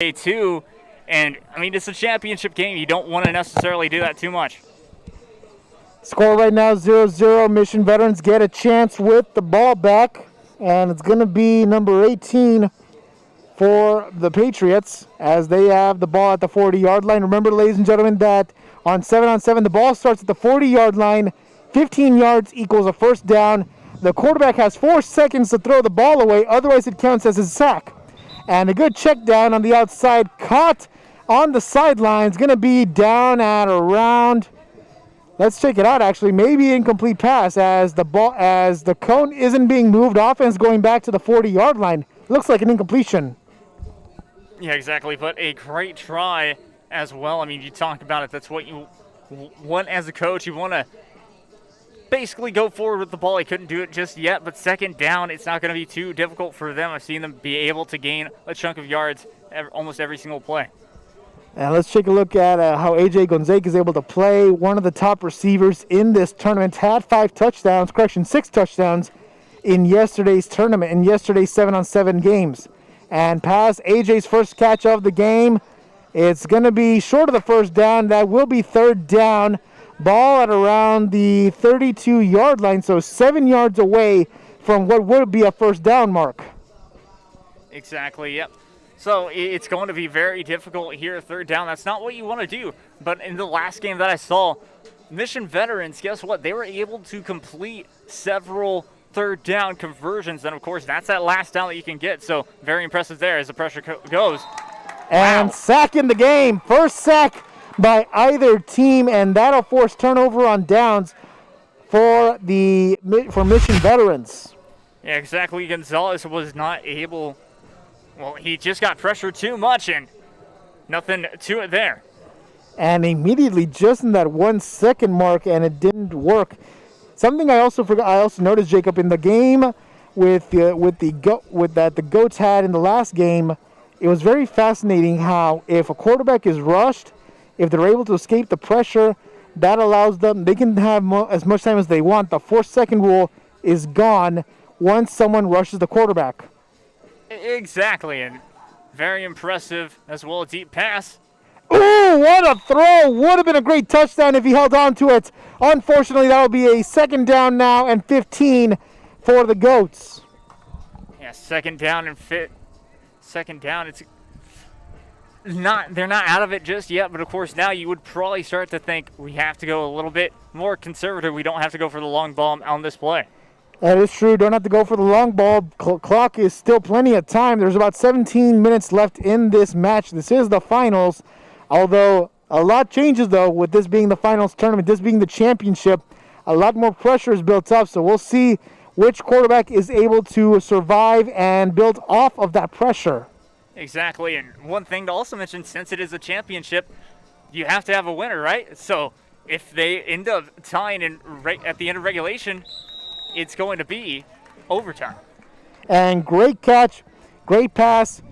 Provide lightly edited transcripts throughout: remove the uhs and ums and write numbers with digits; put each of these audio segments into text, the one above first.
2. And, I mean, it's a championship game. You don't want to necessarily do that too much. Score right now 0-0. Mission Veterans get a chance with the ball back. And it's going to be number 18 for the Patriots as they have the ball at the 40-yard line. Remember, ladies and gentlemen, that on 7-on-7, the ball starts at the 40-yard line. 15 yards equals a first down. The quarterback has 4 seconds to throw the ball away. Otherwise, it counts as a sack. And a good check down on the outside, caught on the sidelines. Going to be down at around, let's check it out actually, maybe incomplete pass as the cone isn't being moved. Offense going back to the 40-yard line. Looks like an incompletion. Yeah, exactly, but a great try as well. I mean, you talk about it. That's what you want as a coach. You want to basically go forward with the ball. He couldn't do it just yet, but second down, it's not going to be too difficult for them. I've seen them be able to gain a chunk of yards almost every single play. And let's take a look at how A.J. Gonzaga is able to play. One of the top receivers in this tournament, had 6 touchdowns in yesterday's tournament, in yesterday's 7-on-7 games. And pass A.J.'s first catch of the game. It's going to be short of the first down. That will be third down. Ball at around the 32-yard line, so 7 yards away from what would be a first down mark. Exactly, yep. So it's going to be very difficult here, third down. That's not what you want to do. But in the last game that I saw, Mission Veterans, guess what? They were able to complete several third down conversions. And, of course, that's that last down that you can get. So very impressive there as the pressure goes. And wow. Sack in the game. First sack by either team, and that'll force turnover on downs for Mission Veterans. Yeah, exactly. Gonzalez was not able. Well, he just got pressured too much, and nothing to it there. And immediately, just in that 1 second mark, and it didn't work. Something I also forgot. I also noticed, Jacob, in the game with that the Goats had in the last game. It was very fascinating how if a quarterback is rushed, if they're able to escape the pressure, that allows them, they can have as much time as they want. The 4-second rule is gone once someone rushes the quarterback. Exactly, and very impressive as well, a deep pass. Ooh, what a throw. Would have been a great touchdown if he held on to it. Unfortunately, that will be a second down now and 15 for the Goats. Yeah, second down and second down, it's not, they're not out of it just yet, but of course now you would probably start to think we have to go a little bit more conservative. We don't have to go for the long ball on this play. That is true. Don't have to go for the long ball. Clock is still plenty of time. There's about 17 minutes left in this match. This is the finals, although a lot changes though with this being the finals tournament, this being the championship. A lot more pressure is built up, so we'll see which quarterback is able to survive and build off of that pressure. Exactly, and one thing to also mention, since it is a championship, you have to have a winner, right? So if they end up tying at the end of regulation, it's going to be overtime. And great catch, great pass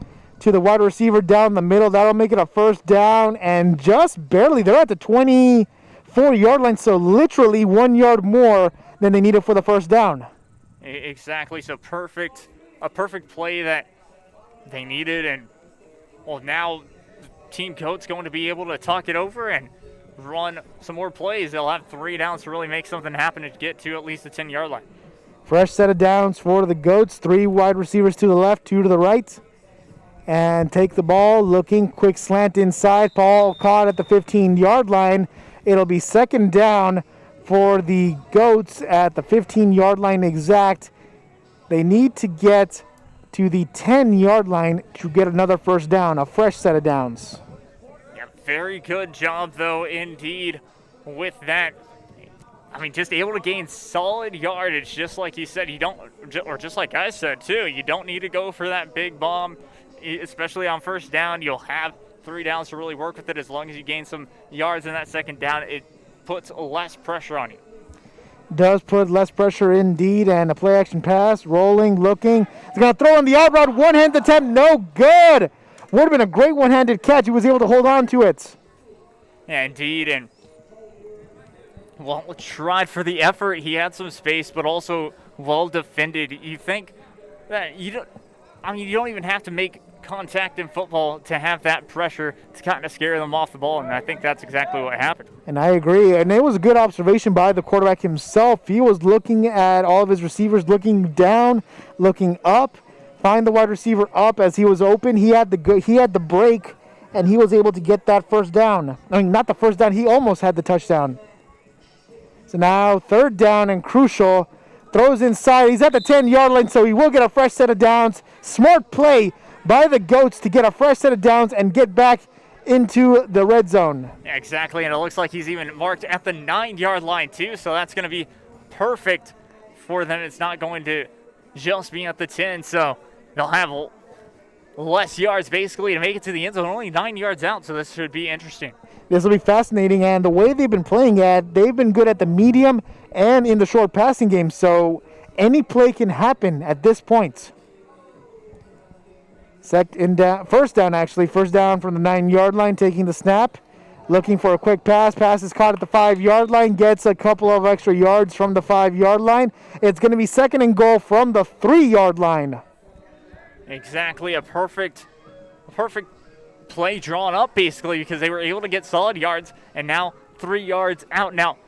to the wide receiver down the middle. That'll make it a first down, and just barely, they're at the 24-yard line, so literally 1 yard more than they needed for the first down. Exactly, so a perfect play that they needed, and well, now Team Goat's going to be able to talk it over and run some more plays. They'll have 3 downs to really make something happen to get to at least the 10-yard line. Fresh set of downs for the Goats. 3 wide receivers to the left, 2 to the right. And take the ball, looking, quick slant inside. Ball caught at the 15-yard line. It'll be second down for the Goats at the 15-yard line exact. They need to get to the 10-yard line to get another first down, a fresh set of downs. Yeah, very good job, though, indeed, with that. I mean, just able to gain solid yardage, just like you said. You don't, or just like I said, too, you don't need to go for that big bomb, especially on first down. You'll have 3 downs to really work with it as long as you gain some yards in that second down. It puts less pressure on you. Does put less pressure indeed, and a play action pass, rolling, looking. He's going to throw on the out route, one-hand attempt, no good. Would have been a great one-handed catch. He was able to hold on to it. Yeah, indeed, and well, tried for the effort. He had some space, but also well defended. You think that you don't even have to make contact in football to have that pressure to kind of scare them off the ball, and I think that's exactly what happened. And I agree. And it was a good observation by the quarterback himself. He was looking at all of his receivers, looking down, looking up, find the wide receiver up as he was open. He had the break, and he was able to get that first down. I mean, not the first down. He almost had the touchdown. So now 3rd down and crucial. Throws inside. He's at the 10-yard line, so he will get a fresh set of downs. Smart play by the Goats to get a fresh set of downs and get back into the red zone. Yeah, exactly, and it looks like he's even marked at the 9-yard line too, so that's going to be perfect for them. It's not going to just be at the 10, so they'll have less yards basically to make it to the end zone, only 9 yards out, so this should be interesting. This will be fascinating, and the way they've been playing they've been good at the medium and in the short passing game, so any play can happen at this point. First down from the 9-yard line, taking the snap, looking for a quick pass. Pass is caught at the 5-yard line, gets a couple of extra yards from the 5-yard line. It's going to be 2nd and goal from the 3-yard line. Exactly, a perfect play drawn up basically because they were able to get solid yards, and now 3 yards out. Now,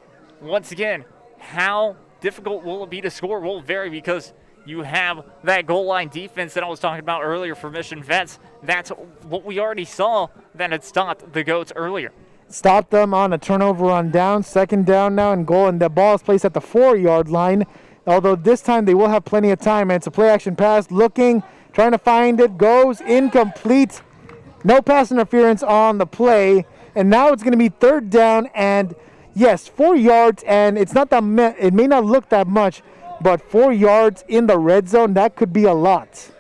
once again, how difficult will it be to score will vary because you have that goal line defense that I was talking about earlier for Mission Vets. That's what we already saw that had stopped the Goats earlier. Stopped them on a turnover on down. 2nd down now and goal, and the ball is placed at the 4-yard line. Although this time they will have plenty of time, and it's a play-action pass. Looking, trying to find it, goes incomplete. No pass interference on the play, and now it's going to be 3rd down, and yes, 4 yards, and it's not that it may not look that much, but 4 yards in the red zone, that could be a lot.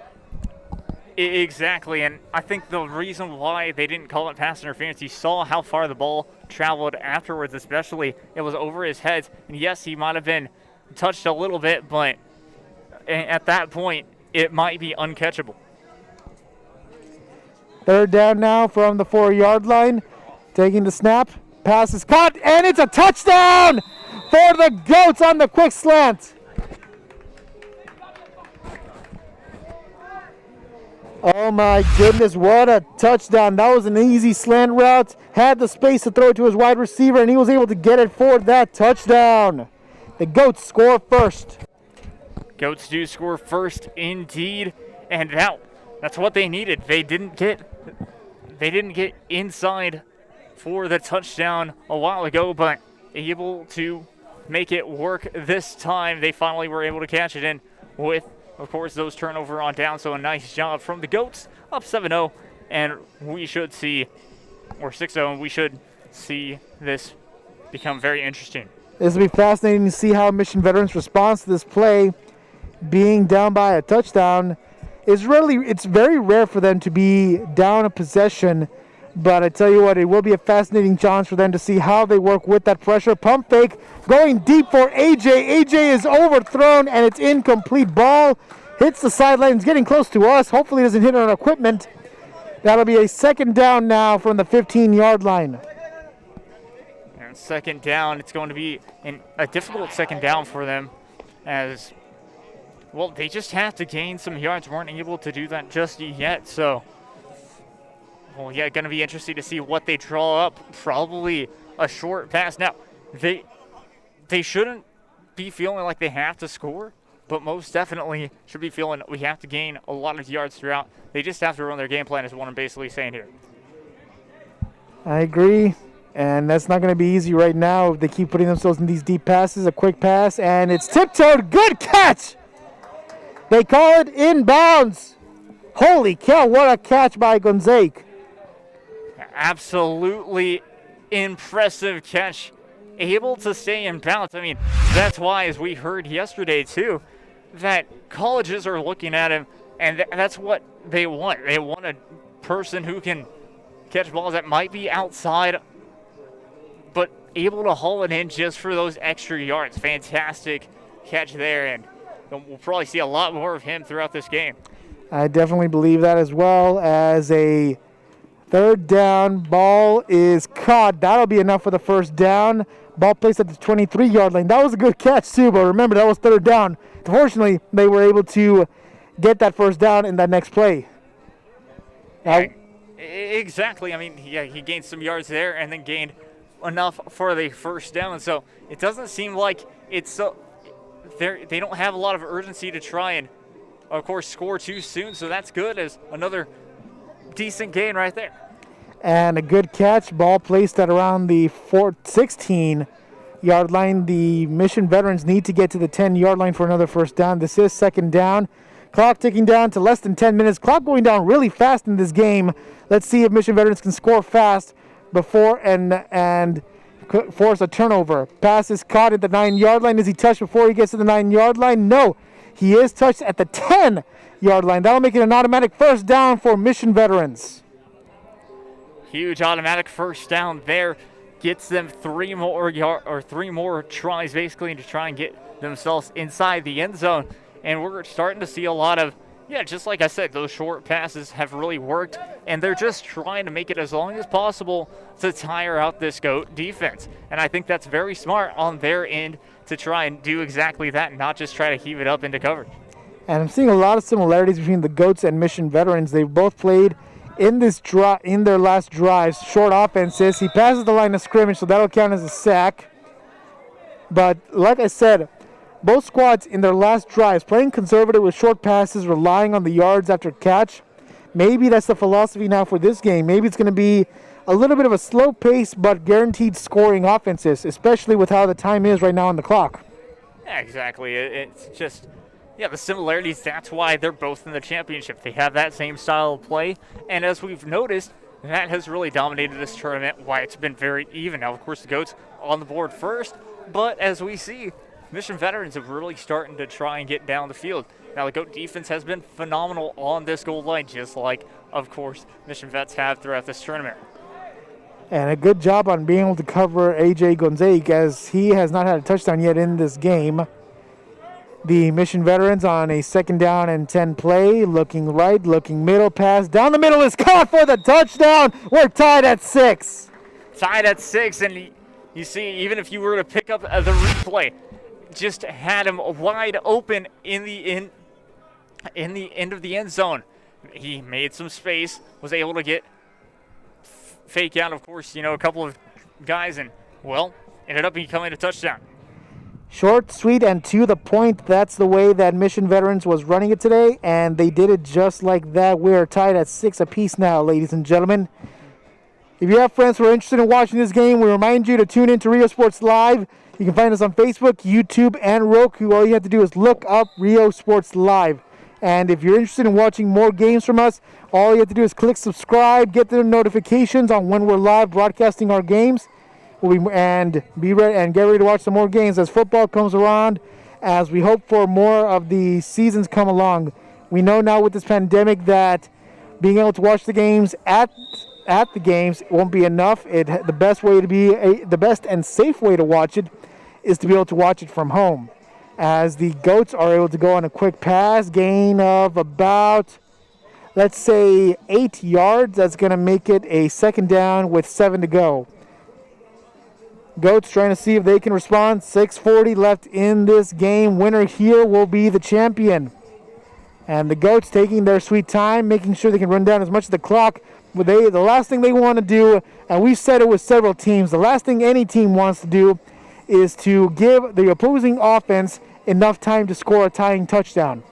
Exactly, and I think the reason why they didn't call it pass interference, you saw how far the ball traveled afterwards, especially it was over his head, and yes, he might have been touched a little bit, but at that point, it might be uncatchable. 3rd down now from the 4-yard line. Taking the snap. Pass is caught, and it's a touchdown for the Goats on the quick slant. Oh my goodness, what a touchdown. That was an easy slant route. Had the space to throw it to his wide receiver, and he was able to get it for that touchdown. The Goats score first. Goats do score first indeed, and that's what they needed. They didn't get inside for the touchdown a while ago, but able to make it work this time. They finally were able to catch it in with, of course, those turnover on down. So a nice job from the Goats, up 7-0, and we should see, or 6-0, and we should see this become very interesting. This will be fascinating to see how Mission Veterans responds to this play. Being down by a touchdown it's very rare for them to be down a possession, but I tell you what, it will be a fascinating challenge for them to see how they work with that pressure. Pump fake going deep for AJ. AJ is overthrown and it's incomplete. Ball hits the sidelines, getting close to us. Hopefully it doesn't hit our equipment. That'll be a 2nd down now from the 15-yard line. And 2nd down, it's going to be a difficult 2nd down for them as, well, they just have to gain some yards. Weren't able to do that just yet, so, well, yeah, going to be interesting to see what they draw up. Probably a short pass. Now, they shouldn't be feeling like they have to score, but most definitely should be feeling we have to gain a lot of yards throughout. They just have to run their game plan is what I'm basically saying here. I agree, and that's not going to be easy right now. They keep putting themselves in these deep passes. A quick pass, and it's tiptoed. Good catch! They call it inbounds. Holy cow, what a catch by Gonzague. Absolutely impressive catch. Able to stay in bounds. I mean, that's why, as we heard yesterday too, that colleges are looking at him, and that's what they want. They want a person who can catch balls that might be outside, but able to haul it in just for those extra yards. Fantastic catch there, and we'll probably see a lot more of him throughout this game. I definitely believe that, as well as a 3rd down. Ball is caught. That'll be enough for the 1st down. Ball placed at the 23-yard line. That was a good catch too, but remember, that was 3rd down. Fortunately, they were able to get that 1st down in that next play. Now, Exactly. I mean, yeah, he gained some yards there and then gained enough for the first down. So it doesn't seem like it's so. They don't have a lot of urgency to try and, of course, score too soon. So that's good as another decent gain right there. and a good catch. Ball placed at around the 16-yard line. The Mission Veterans need to get to the 10-yard line for another first down. This is second down. Clock ticking down to less than 10 minutes. Clock going down really fast in this game. Let's see if Mission Veterans can score fast before and force a turnover. Pass is caught at the 9-yard line. Is he touched before he gets to the 9-yard line? No. He is touched at the 10-yard line. That'll make it an automatic first down for Mission Veterans. Huge automatic first down there. Gets them three more tries basically to try and get themselves inside the end zone. And we're starting to see a lot of, just like I said, those short passes have really worked. And they're just trying to make it as long as possible to tire out this GOAT defense. And I think that's very smart on their end to try and do exactly that and not just try to heave it up into coverage. And I'm seeing a lot of similarities between the GOATs and Mission Veterans. They've both played in their last drives, short offenses. He passes the line of scrimmage, so that'll count as a sack. But like I said, both squads in their last drives playing conservative with short passes, relying on the yards after catch. Maybe that's the philosophy now for this game. Maybe it's going to be a little bit of a slow pace but guaranteed scoring offenses, especially with how the time is right now on the clock. Yeah, exactly. It's just, the similarities, that's why they're both in the championship. They have that same style of play, and as we've noticed, that has really dominated this tournament, why it's been very even. Now, of course, the GOATs on the board first, but as we see, Mission Veterans are really starting to try and get down the field. Now, the GOAT defense has been phenomenal on this goal line, just like, of course, Mission Vets have throughout this tournament. And a good job on being able to cover A.J. Gonzalez, as he has not had a touchdown yet in this game. The Mission Veterans on a second down and 10 play, looking right, looking middle, pass down the middle is caught for the touchdown. We're tied at 6. Tied at 6, and you see, even if you were to pick up the replay, just had him wide open in the end of the end zone. He made some space, was able to get fake out, of course, a couple of guys, and, ended up becoming a touchdown. Short, sweet, and to the point. That's the way that Mission Veterans was running it today, and they did it just like that. We're tied at 6 apiece now, ladies and gentlemen. If you have friends who are interested in watching this game, we remind you to tune in to Rio Sports Live. You can find us on Facebook, YouTube, and Roku. All you have to do is look up Rio Sports Live. And if you're interested in watching more games from us, all you have to do is click subscribe, get the notifications on when we're live broadcasting our games, and be ready and get ready to watch some more games as football comes around, as we hope for more of the seasons come along. We know now with this pandemic that being able to watch the games at the games won't be enough. The best and safe way to watch it is to be able to watch it from home, as the GOATs are able to go on a quick pass, gain of about, let's say, 8 yards. That's going to make it a second down with 7 to go. GOATs trying to see if they can respond. 6:40 left in this game. Winner here will be the champion. And the GOATs taking their sweet time, making sure they can run down as much of the clock. But the last thing they want to do, and we've said it with several teams, the last thing any team wants to do is to give the opposing offense enough time to score a tying touchdown.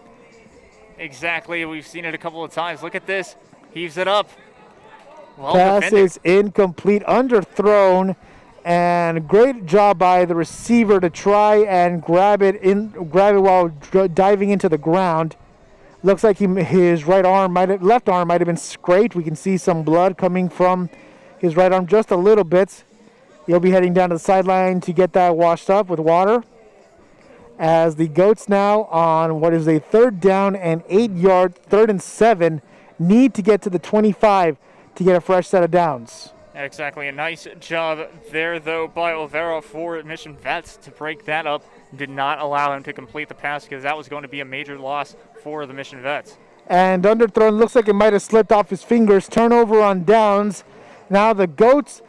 Exactly. We've seen it a couple of times. Look at this. Heaves it up. Pass is incomplete, underthrown, and great job by the receiver to try and grab it while diving into the ground. Looks like his left arm might have been scraped. We can see some blood coming from his right arm just a little bit. He'll be heading down to the sideline to get that washed up with water. As the GOATs now on what is a 3rd down and 8-yard, 3rd and 7, need to get to the 25 to get a fresh set of downs. Exactly. A nice job there, though, by Olvera for Mission Vets to break that up. Did not allow him to complete the pass because that was going to be a major loss for the Mission Vets. And underthrown, looks like it might have slipped off his fingers. Turnover on downs. Now the GOATs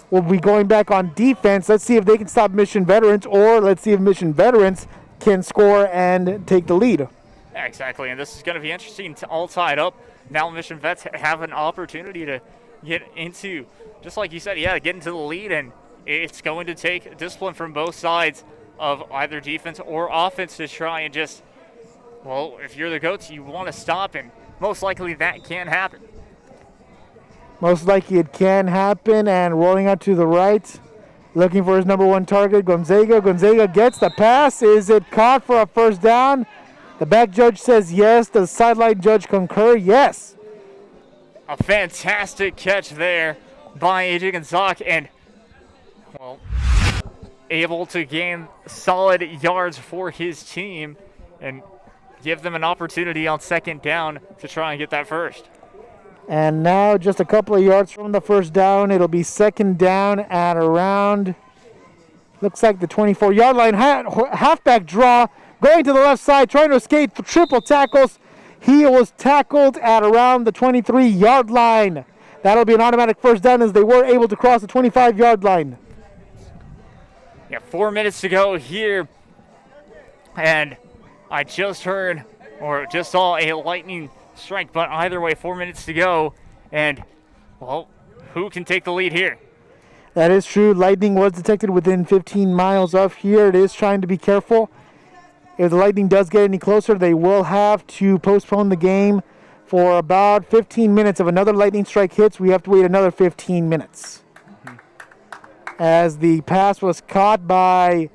will be going back on defense. Let's see if they can stop Mission Veterans, or let's see if Mission Veterans can score and take the lead. Yeah, exactly, and this is going to be interesting. All tied up. Now Mission Vets have an opportunity to get into, just like you said, yeah, get into the lead, and it's going to take discipline from both sides of either defense or offense to try and just, well, if you're the GOATs, you want to stop, and most likely that can happen. Most likely it can happen, and rolling out to the right, looking for his number one target, Gonzaga. Gonzaga gets the pass. Is it caught for a first down? The back judge says yes. The sideline judge concur, yes. A fantastic catch there by AJ Gonzaga, and, well, able to gain solid yards for his team and give them an opportunity on second down to try and get that first. And now just a couple of yards from the first down. It'll be second down at around, looks like the 24-yard line. Halfback draw, going to the left side, trying to escape triple tackles. He was tackled at around the 23-yard line. That'll be an automatic first down as they were able to cross the 25-yard line. Yeah, 4 minutes to go here. And I just heard, or just saw a lightning strike, but either way, 4 minutes to go. And, well, who can take the lead here? That is true. Lightning was detected within 15 miles of here. It is trying to be careful. If the lightning does get any closer, they will have to postpone the game for about 15 minutes. If another lightning strike hits, we have to wait another 15 minutes. As the pass was caught by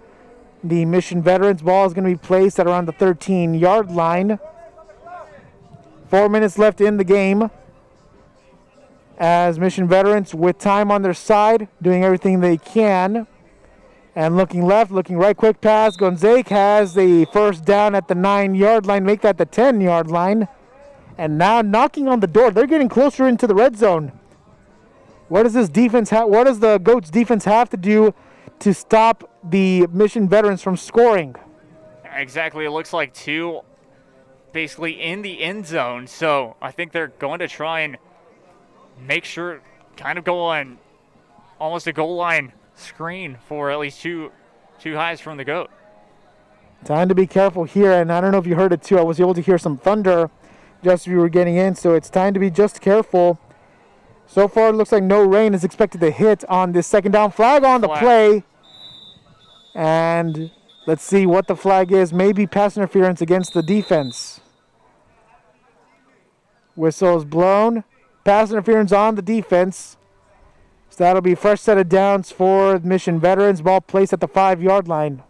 the Mission Veterans, ball is going to be placed at around the 13-yard line. 4 minutes left in the game. As Mission Veterans, with time on their side, doing everything they can. And looking left, looking right, quick pass. Gonzaga has the first down at the 9-yard line, make that the 10-yard line. And now knocking on the door. They're getting closer into the red zone. What does this defense have? What does the GOATS defense have to do to stop the Mission Veterans from scoring? Exactly. It looks like two basically in the end zone. So I think they're going to try and make sure, kind of go on almost a goal line screen for at least two highs from the GOAT. Time to be careful here, and I don't know if you heard it too. I was able to hear some thunder just as we were getting in, so it's time to be just careful. So far, it looks like no rain is expected to hit on this second down. Flag on the play. And let's see what the flag is. Maybe pass interference against the defense. Whistle is blown. Pass interference on the defense. So that'll be a fresh set of downs for Mission Veterans. Ball placed at the 5-yard line.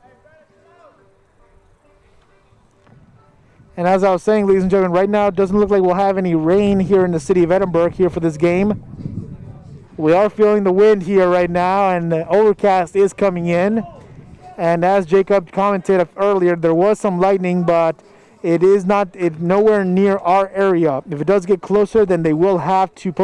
And as I was saying, ladies and gentlemen, right now it doesn't look like we'll have any rain here in the city of Edinburgh here for this game. We are feeling the wind here right now, and the overcast is coming in. And as Jacob commented earlier, there was some lightning, but it's nowhere near our area. If it does get closer, then they will have to